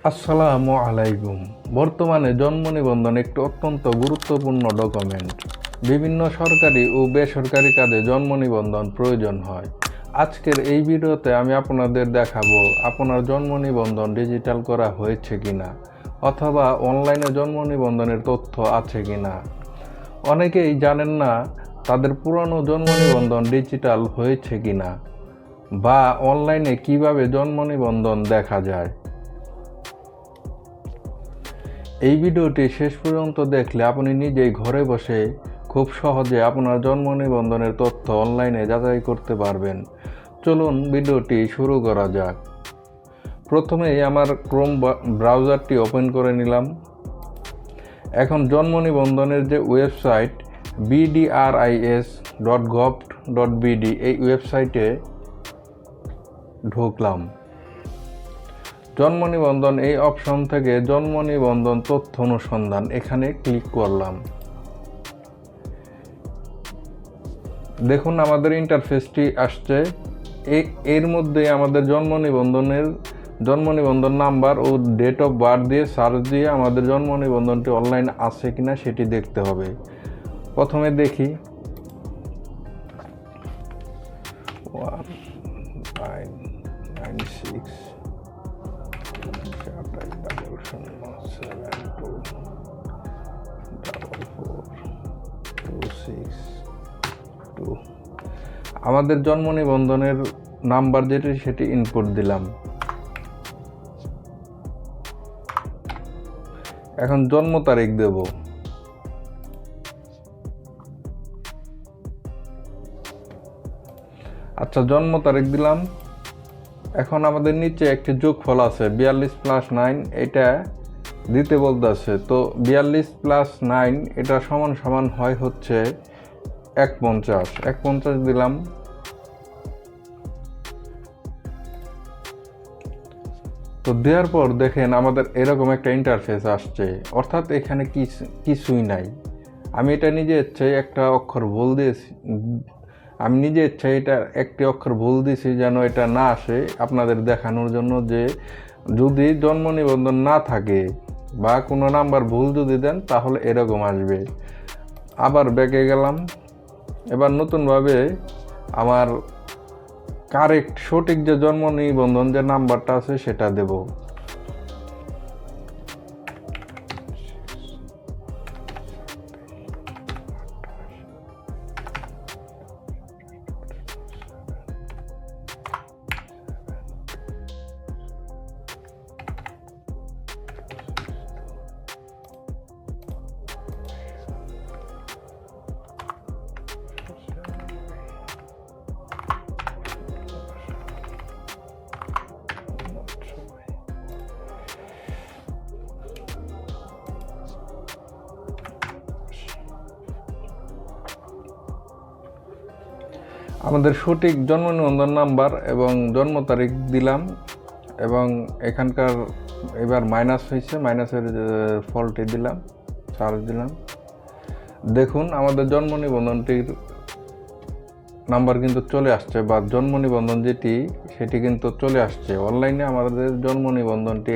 আসসালামু আলাইকুম। বর্তমানে জন্ম নিবন্ধন একটি অত্যন্ত গুরুত্বপূর্ণ ডকুমেন্ট। বিভিন্ন সরকারি ও বেসরকারি কাজে জন্ম নিবন্ধন প্রয়োজন হয়। আজকের এই ভিডিওতে আমি আপনাদের দেখাবো আপনার জন্ম নিবন্ধন ডিজিটাল করা হয়েছে কিনা অথবা অনলাইনে জন্ম নিবন্ধনের তথ্য আছে কিনা। অনেকেই জানেন না তাদের পুরনো জন্ম নিবন্ধন ডিজিটাল হয়েছে কিনা বা অনলাইনে কিভাবে জন্ম নিবন্ধন দেখা যায়। এই ভিডিওটি শেষ পর্যন্ত দেখলে আপনি নিজেই ঘরে বসে খুব সহজে আপনার জন্ম নিবন্ধনের তথ্য অনলাইনে যাচাই করতে পারবেন। চলুন ভিডিওটি শুরু করা যাক। প্রথমেই আমার ক্রোম ব্রাউজারটি ওপেন করে নিলাম। এখন জন্ম নিবন্ধনের যে ওয়েবসাইট bdris.gov.bd এই ওয়েবসাইটে ঢুকলাম। জন্ম নিবন্ধন এই অপশন থেকে জন্ম নিবন্ধন তথ্য অনুসন্ধান এখানে ক্লিক করলাম। দেখুন আমাদের ইন্টারফেসটি আসছে। এর মধ্যে আমাদের জন্ম নিবন্ধন নাম্বার ও ডেট অফ বার্থ দিয়ে সার্চ দিয়ে আমাদের জন্ম নিবন্ধনটি অনলাইন আছে কিনা সেটি দেখতে হবে। প্রথমে দেখি 1996 আমাদের জন্ম নিবন্ধনের নাম্বার যেটি সেটি ইনপুট দিলাম। এখন জন্ম তারিখ দেব। আচ্ছা, জন্ম তারিখ দিলাম। এখন আমাদের নিচে একটি যোগফল আছে 42 + 9, এটা দিতে বলতেছে। তো 42 + 9 এটা সমান হয় হচ্ছে 150 দিলাম। তো দেওয়ার পর দেখেন আমাদের এরকম একটা ইন্টারফেস আসছে, অর্থাৎ এখানে কিছুই নাই। আমি এটা নিজে ইচ্ছায় একটা অক্ষর ভুল দিয়েছি, এটা একটি অক্ষর ভুল দিয়েছি যেন এটা না আসে, আপনাদের দেখানোর জন্য যে যদি জন্ম নিবন্ধন না থাকে বা কোনো নাম্বার ভুল যদি দেন তাহলে এরকম আসবে। আবার ব্যাকে গেলাম। এবার নতুনভাবে আমার কারেক্ট সঠিক যে জন্ম নিবন্ধন যে নাম্বারটা আছে সেটা দেব। আমাদের সঠিক জন্ম নিবন্ধন নাম্বার এবং জন্ম তারিখ দিলাম এবং এখানকার এবার মাইনাস হয়েছে, মাইনাসের ফলটি দিলাম, সার্চ দিলাম। দেখুন আমাদের জন্ম নিবন্ধনটির নাম্বার কিন্তু চলে আসছে বা জন্ম নিবন্ধন যেটি সেটি কিন্তু চলে আসছে। অনলাইনে আমাদের জন্ম নিবন্ধনটি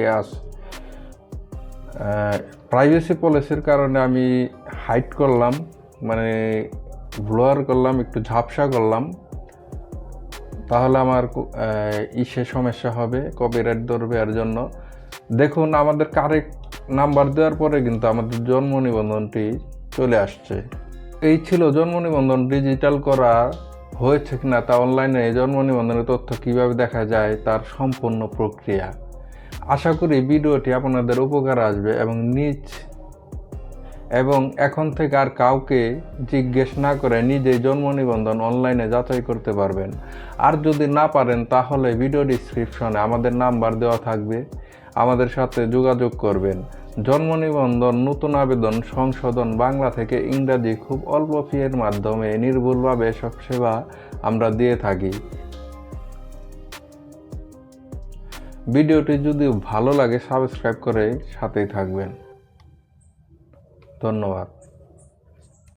প্রাইভেসি পলিসির কারণে আমি হাইড করলাম, মানে ব্লোয়ার করলাম, একটু ঝাপসা করলাম, তাহলে আমার সমস্যা হবে, কপিরাইট ধরবে। এর জন্য দেখুন আমাদের কারেক্ট নাম্বার দেওয়ার পরে কিন্তু আমাদের জন্ম নিবন্ধনটি চলে আসছে। এই ছিল জন্ম নিবন্ধন ডিজিটাল করা হয়েছে কিনা তা অনলাইনে জন্ম নিবন্ধনের তথ্য কিভাবে দেখা যায় তার সম্পূর্ণ প্রক্রিয়া। আশা করি ভিডিওটি আপনাদের উপকার আসবে এবং এখন থেকে আর কাউকে জিজ্ঞেস না করে নিজেই জন্ম নিবন্ধন অনলাইনে যাচাই করতে পারবেন। আর যদি না পারেন তাহলে ভিডিও ডিসক্রিপশনে আমাদের নাম্বার দেওয়া থাকবে, আমাদের সাথে যোগাযোগ করবেন। জন্ম নিবন্ধন নতুন আবেদন সংশোধন বাংলা থেকে ইংরাজি খুব অল্প ফিয়ের মাধ্যমে নির্ভুলভাবে সব সেবা আমরা দিয়ে থাকি। ভিডিওটি যদি ভালো লাগে সাবস্ক্রাইব করে সাথেই থাকবেন। ধন্যবাদ।